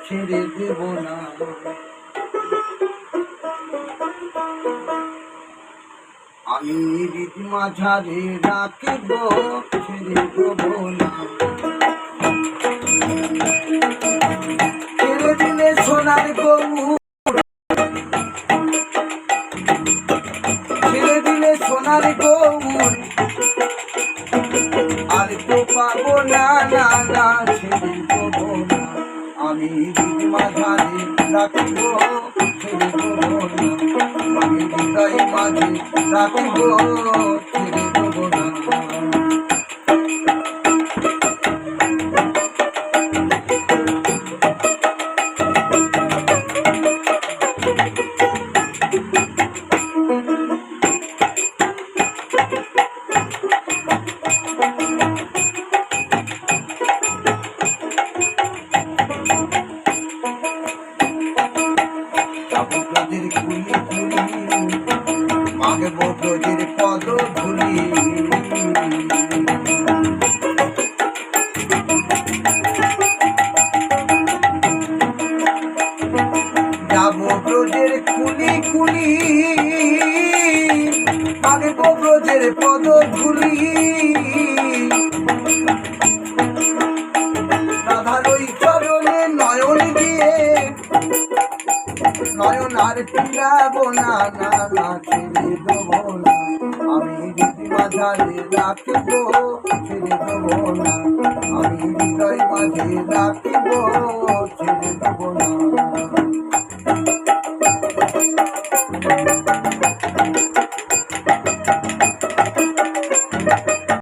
ছেড়ে দেব না। আমি হৃদ মাঝারে রাখিব, ছেড়ে দেব না। ছেড়ে দিলে সোনার গৌর, ছেড়ে দিলে সোনার গৌর আর তো পাবো না, না না ছেড়ে দেব না। আমি হৃদ মাঝারে রাখিব, ছেড়ে দেব না। আমি হৃদয় মাঝে রাখিব, ছেড়ে দেব না। ব্রজের কুলি কুলি মাগব ব্রজের পদ ধুলি। যাব ব্রজের কুলি কুলি মাগব ব্রজের পদ ধুলি। রাধার ওই চরণে নয়ন দিয়ে নয়ন আর ফিরাবো না, না না ছেড়ে দেব না। আমি হৃদ মাঝারে রাখিব, ছেড়ে দেব না। আমি হৃদয় মাঝে রাখিব।